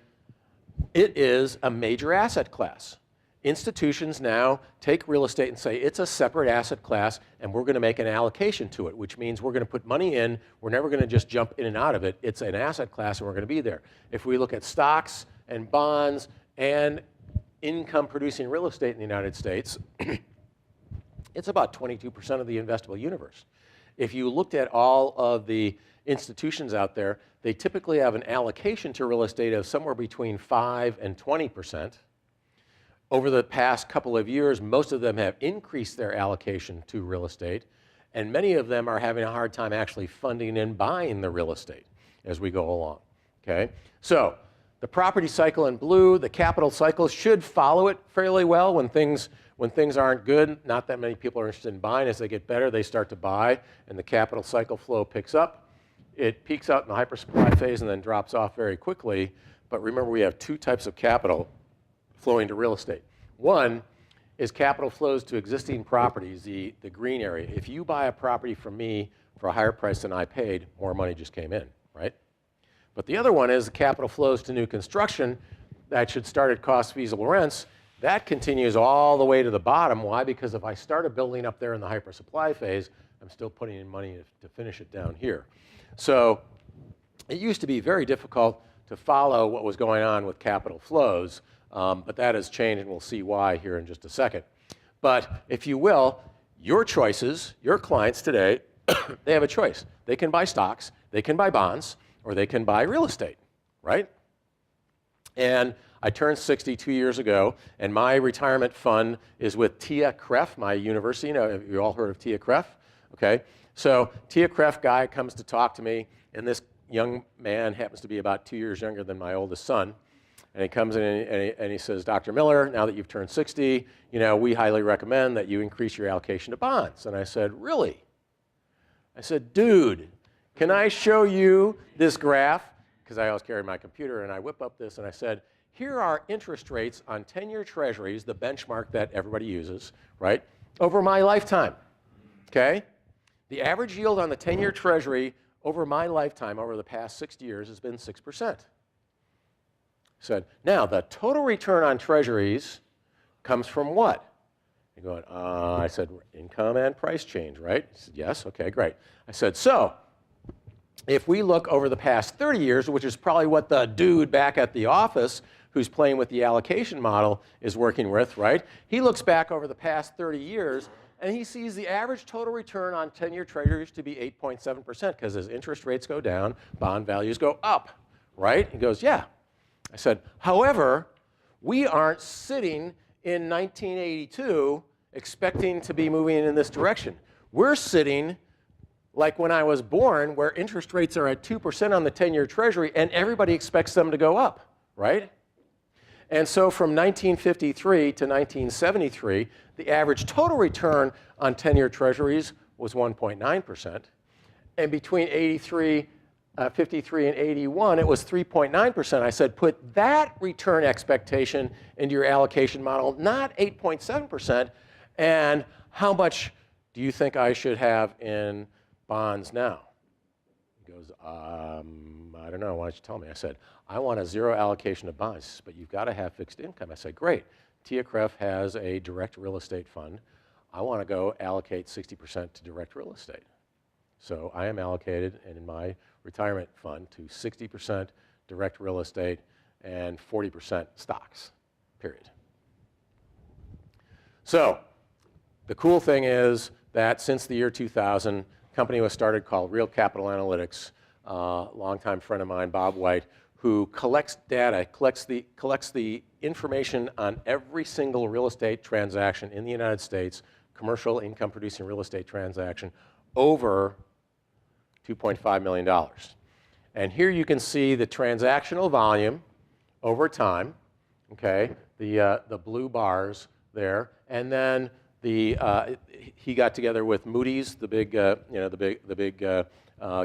it is a major asset class. Institutions now take real estate and say it's a separate asset class and we're going to make an allocation to it, which means we're going to put money in. We're never going to just jump in and out of it. It's an asset class and we're going to be there. If we look at stocks and bonds and income producing real estate in the United States, it's about 22% of the investable universe. If you looked at all of the institutions out there, they typically have an allocation to real estate of somewhere between 5 and 20%. Over the past couple of years, most of them have increased their allocation to real estate, and many of them are having a hard time actually funding and buying the real estate as we go along, okay? So the property cycle in blue, the capital cycle should follow it fairly well when things aren't good. Not that many people are interested in buying. As they get better, they start to buy, and the capital cycle flow picks up. It peaks out in the hypersupply phase and then drops off very quickly. But remember, we have two types of capital flowing to real estate. One is capital flows to existing properties, the green area. If you buy a property from me for a higher price than I paid, more money just came in, right? But the other one is the capital flows to new construction that should start at cost feasible rents. That continues all the way to the bottom. Why? Because if I start a building up there in the hypersupply phase, I'm still putting in money to finish it down here. So it used to be very difficult to follow what was going on with capital flows, but that has changed, and we'll see why here in just a second. But if you will, your choices, your clients today, they have a choice. They can buy stocks, they can buy bonds, or they can buy real estate, right? And I turned 60 2 years ago, and my retirement fund is with TIAA-CREF, my university. Now, have you all heard of TIAA-CREF? Okay. So TIAA-CREF guy comes to talk to me, and this young man happens to be about 2 years younger than my oldest son. And he comes in and he says, Dr. Miller, now that you've turned 60, you know, we highly recommend that you increase your allocation to bonds. And I said, really? I said, dude, can I show you this graph? Because I always carry my computer, and I whip up this, and I said, here are interest rates on 10-year treasuries, the benchmark that everybody uses, right, over my lifetime, okay? The average yield on the 10-year treasury over my lifetime, over the past 6 years, has been 6%. Said, now, the total return on treasuries comes from what? You're going, I said, income and price change, right? He said, yes, okay, great. I said, so if we look over the past 30 years, which is probably what the dude back at the office who's playing with the allocation model is working with, right? He looks back over the past 30 years, and he sees the average total return on 10-year treasuries to be 8.7%, because as interest rates go down, bond values go up, right? He goes, yeah. I said, however, We aren't sitting in 1982 expecting to be moving in this direction. We're sitting like when I was born, where interest rates are at 2% on the 10-year Treasury, and everybody expects them to go up, right? And so from 1953 to 1973, the average total return on 10-year Treasuries was 1.9%. And between 53 and 81, it was 3.9%. I said, put that return expectation into your allocation model, not 8.7%. And how much do you think I should have in bonds now? He goes, I don't know, why don't you tell me? I said, I want a zero allocation of bonds, but you've got to have fixed income. I said, great. TIAA-CREF has a direct real estate fund. I want to go allocate 60% to direct real estate. So I am allocated in my retirement fund to 60% direct real estate and 40% stocks, period. So the cool thing is that since the year 2000, a company was started called Real Capital Analytics, a longtime friend of mine, Bob White, who collects data, collects the information on every single real estate transaction in the United States, commercial income producing real estate transaction, over $2.5 million. And here you can see the transactional volume over time, okay, the blue bars there, and then he got together with Moody's, the big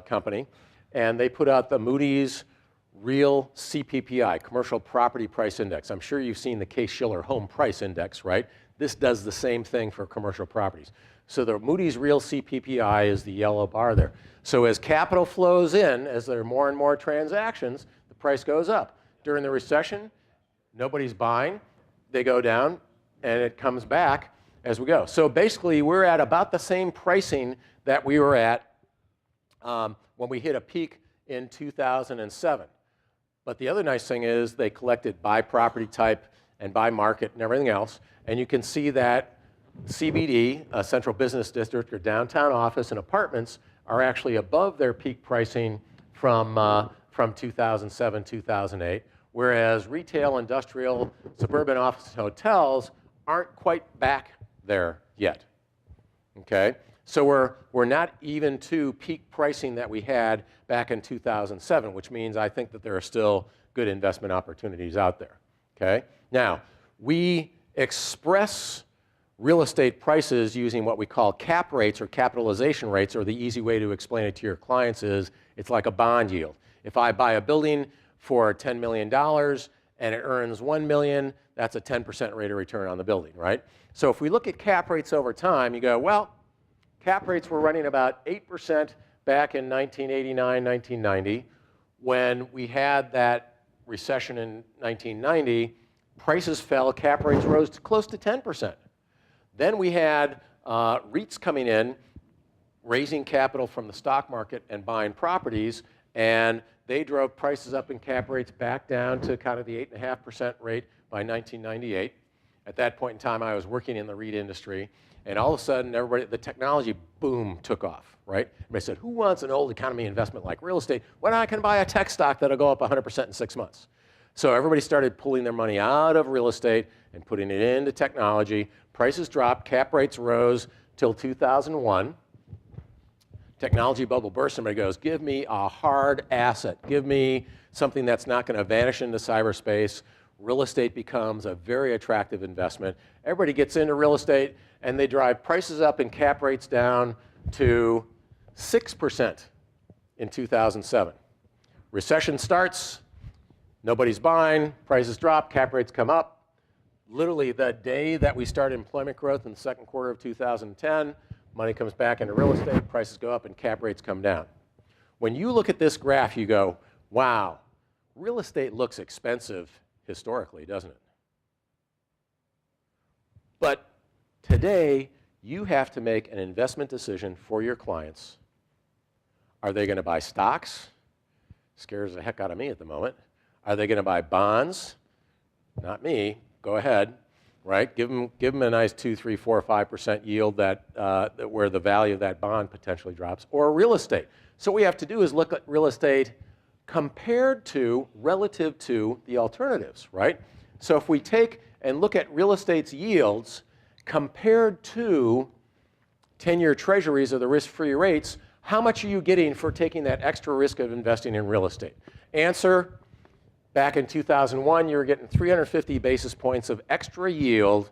company, and they put out the Moody's Real CPPI, Commercial Property Price Index. I'm sure you've seen the Case-Shiller Home Price Index, right? This does the same thing for commercial properties. So the Moody's Real CPPI is the yellow bar there. So as capital flows in, as there are more and more transactions, the price goes up. During the recession, nobody's buying. They go down, and it comes back as we go. So basically, we're at about the same pricing that we were at when we hit a peak in 2007. But the other nice thing is they collected by property type and by market and everything else. And you can see that CBD, a central business district or downtown office and apartments, are actually above their peak pricing from 2007, 2008, whereas retail, industrial, suburban office and hotels aren't quite back there yet. Okay? So we're not even to peak pricing that we had back in 2007, which means I think that there are still good investment opportunities out there. Okay? Now, we express real estate prices using what we call cap rates or capitalization rates, or the easy way to explain it to your clients is it's like a bond yield. If I buy a building for $10 million and it earns $1 million, that's a 10% rate of return on the building, right? So if we look at cap rates over time, you go, well, cap rates were running about 8% back in 1989, 1990. When we had that recession in 1990, prices fell, cap rates rose to close to 10%. Then we had REITs coming in, raising capital from the stock market and buying properties, and they drove prices up and cap rates back down to kind of the 8.5% rate by 1998. At that point in time, I was working in the REIT industry, and all of a sudden, the technology boom took off, right? Everybody said, who wants an old economy investment like real estate when I can buy a tech stock that'll go up 100% in 6 months? So everybody started pulling their money out of real estate and putting it into technology. Prices dropped, cap rates rose till 2001. Technology bubble burst, somebody goes, give me a hard asset. Give me something that's not going to vanish into cyberspace. Real estate becomes a very attractive investment. Everybody gets into real estate, and they drive prices up and cap rates down to 6% in 2007. Recession starts, nobody's buying, prices drop, cap rates come up. Literally the day that we start employment growth in the second quarter of 2010, money comes back into real estate, prices go up, and cap rates come down. When you look at this graph, you go, wow, real estate looks expensive historically, doesn't it? But today, you have to make an investment decision for your clients. Are they going to buy stocks? Scares the heck out of me at the moment. Are they going to buy bonds? Not me. Go ahead, right? Give them a nice 2, 3, 4, 5% yield where the value of that bond potentially drops, or real estate. So what we have to do is look at real estate compared to, relative to the alternatives, right? So if we take and look at real estate's yields compared to 10-year treasuries or the risk-free rates, how much are you getting for taking that extra risk of investing in real estate? Answer, back in 2001, you were getting 350 basis points of extra yield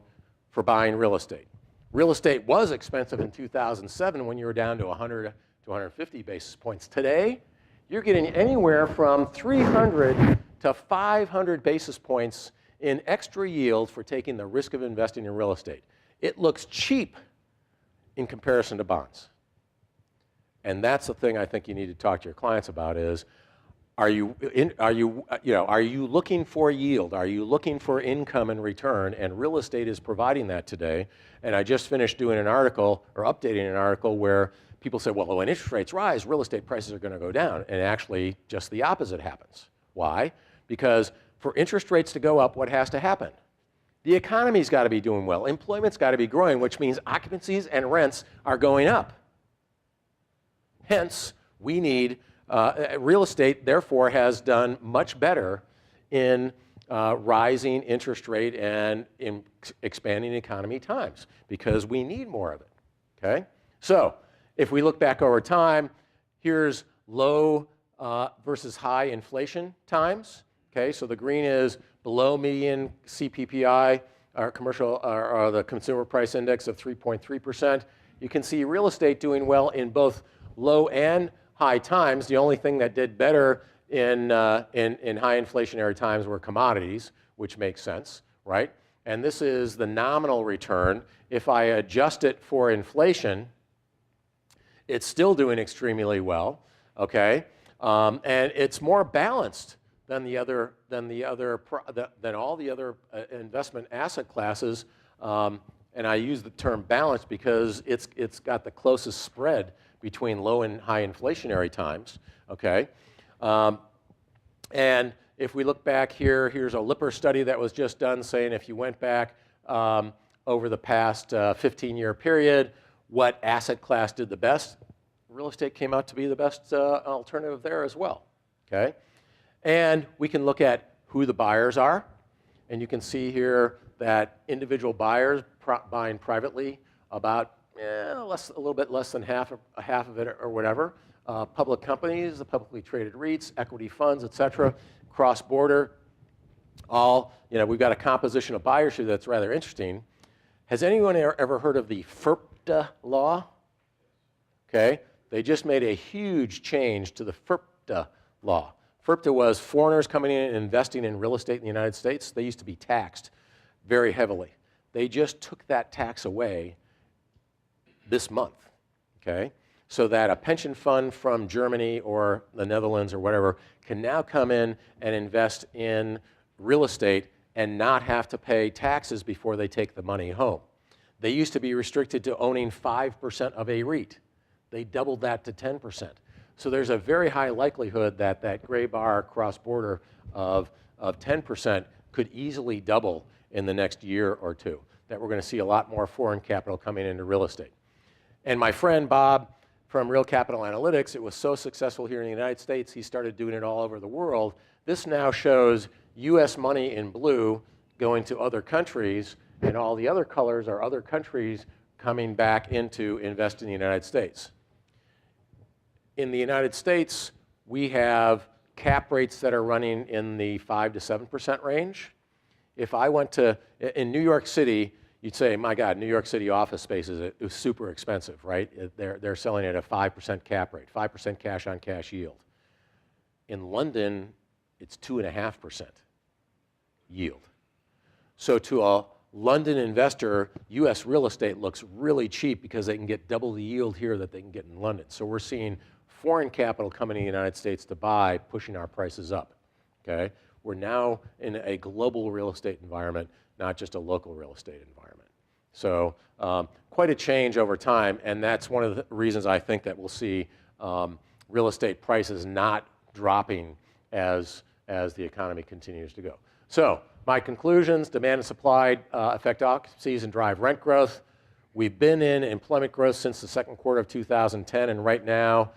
for buying real estate. Real estate was expensive in 2007 when you were down to 100 to 150 basis points. Today, you're getting anywhere from 300 to 500 basis points in extra yield for taking the risk of investing in real estate. It looks cheap in comparison to bonds. And that's the thing I think you need to talk to your clients about is, are you looking for yield? Are you looking for income and return? And real estate is providing that today. And I just finished doing an article, or updating an article, where people said, well, when interest rates rise, real estate prices are going to go down. And actually, just the opposite happens. Why? Because for interest rates to go up, what has to happen? The economy's got to be doing well. Employment's got to be growing, which means occupancies and rents are going up. Hence, we need real estate, therefore, has done much better in rising interest rate and in expanding economy times because we need more of it, okay? So if we look back over time, here's low versus high inflation times, okay? So the green is below median CPPI, our commercial, or the consumer price index of 3.3%. You can see real estate doing well in both low and high times. The only thing that did better in high inflationary times were commodities, which makes sense, right? And this is the nominal return. If I adjust it for inflation, it's still doing extremely well, okay? And it's more balanced than all the other investment asset classes. And I use the term balanced because it's got the closest spread between low and high inflationary times, okay? And if we look back here, here's a Lipper study that was just done saying if you went back over the past 15-year period, what asset class did the best? Real estate came out to be the best alternative there as well, okay? And we can look at who the buyers are, and you can see here that individual buyers buying privately about a little bit less than half of it or whatever. Public companies, the publicly traded REITs, equity funds, et cetera, cross-border, we've got a composition of buyers here that's rather interesting. Has anyone ever heard of the FIRPTA law? Okay, they just made a huge change to the FIRPTA law. FIRPTA was foreigners coming in and investing in real estate in the United States. They used to be taxed very heavily. They just took that tax away this month, okay? So that a pension fund from Germany or the Netherlands or whatever can now come in and invest in real estate and not have to pay taxes before they take the money home. They used to be restricted to owning 5% of a REIT. They doubled that to 10%. So there's a very high likelihood that that gray bar cross-border of 10% could easily double in the next year or two, that we're going to see a lot more foreign capital coming into real estate. And my friend Bob from Real Capital Analytics, it was so successful here in the United States, he started doing it all over the world. This now shows US money in blue going to other countries, and all the other colors are other countries coming back into invest in the United States. In the United States, we have cap rates that are running in the 5 to 7% range. If I went to, in New York City, you'd say, my God, New York City office space is super expensive, right? They're selling at a 5% cap rate, 5% cash on cash yield. In London, it's 2.5% yield. So to a London investor, US real estate looks really cheap because they can get double the yield here that they can get in London. So we're seeing foreign capital coming to the United States to buy, pushing our prices up, okay? We're now in a global real estate environment, not just a local real estate environment. So quite a change over time, and that's one of the reasons I think that we'll see real estate prices not dropping as the economy continues to go. So my conclusions: demand and supply affect occupancies and drive rent growth. We've been in employment growth since the second quarter of 2010, and right now,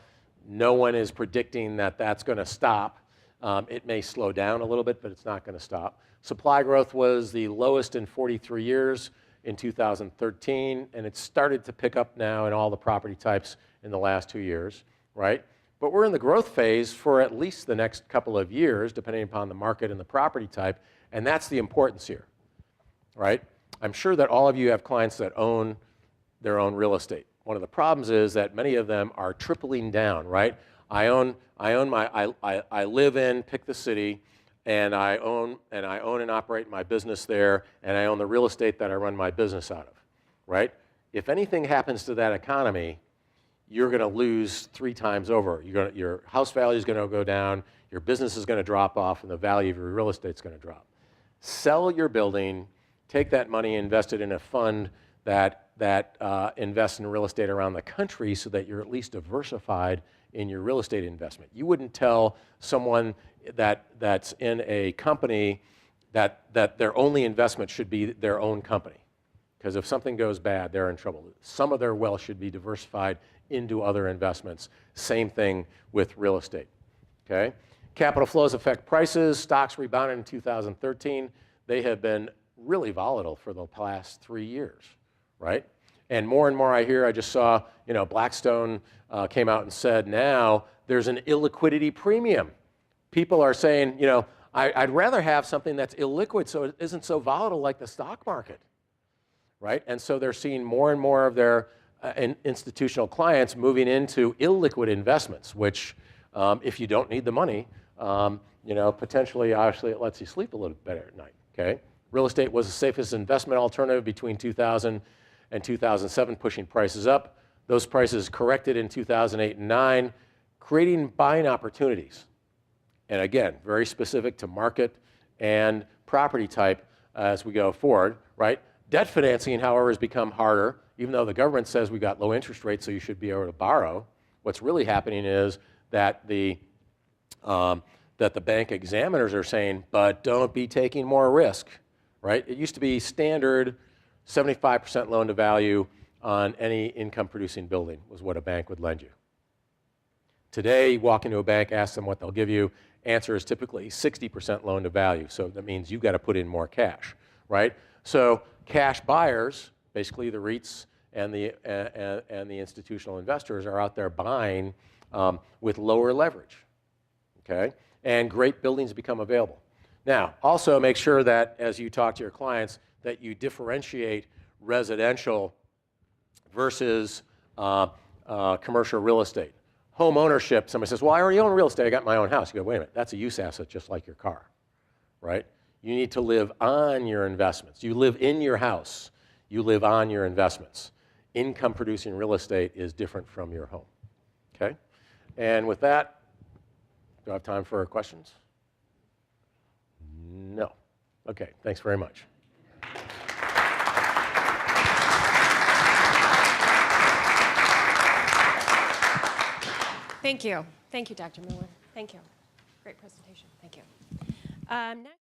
no one is predicting that that's going to stop. It may slow down a little bit, but it's not going to stop. Supply growth was the lowest in 43 years in 2013, and it's started to pick up now in all the property types in the last 2 years, right? But we're in the growth phase for at least the next couple of years, depending upon the market and the property type, and that's the importance here, right? I'm sure that all of you have clients that own their own real estate. One of the problems is that many of them are tripling down, right? I live in, pick the city, and I own and operate my business there, and I own the real estate that I run my business out of, right? If anything happens to that economy, you're going to lose 3 times over. Your house value is going to go down, your business is going to drop off, and the value of your real estate is going to drop. Sell your building, take that money, invest it in a fund that invests in real estate around the country so that you're at least diversified in your real estate investment. You wouldn't tell someone that's in a company that their only investment should be their own company. Because if something goes bad, they're in trouble. Some of their wealth should be diversified into other investments. Same thing with real estate, okay? Capital flows affect prices. Stocks rebounded in 2013. They have been really volatile for the past 3 years, right? And more I hear, I just saw, Blackstone came out and said now there's an illiquidity premium. People are saying, I'd rather have something that's illiquid so it isn't so volatile like the stock market, right? And so they're seeing more and more of their institutional clients moving into illiquid investments, which if you don't need the money, potentially, obviously, it lets you sleep a little better at night, okay? Real estate was the safest investment alternative between 2000 and 2007, pushing prices up. Those prices corrected in 2008 and 2009, creating buying opportunities. And again, very specific to market and property type as we go forward, right? Debt financing, however, has become harder. Even though the government says we got low interest rates, so you should be able to borrow, what's really happening is that the bank examiners are saying, but don't be taking more risk, right? It used to be standard 75% loan to value on any income producing building was what a bank would lend you. Today, you walk into a bank, ask them what they'll give you, answer is typically 60% loan to value. So that means you've got to put in more cash, right? So cash buyers, basically the REITs and the institutional investors are out there buying with lower leverage, okay? And great buildings become available. Now, also make sure that as you talk to your clients that you differentiate residential versus commercial real estate. Home ownership, somebody says, well, I already own real estate, I got my own house. You go, wait a minute, that's a use asset just like your car, right? You need to live on your investments. You live in your house, you live on your investments. Income producing real estate is different from your home, okay? And with that, do I have time for questions? No. Okay, thanks very much. Thank you. Thank you, Dr. Mueller. Thank you. Great presentation. Thank you. Next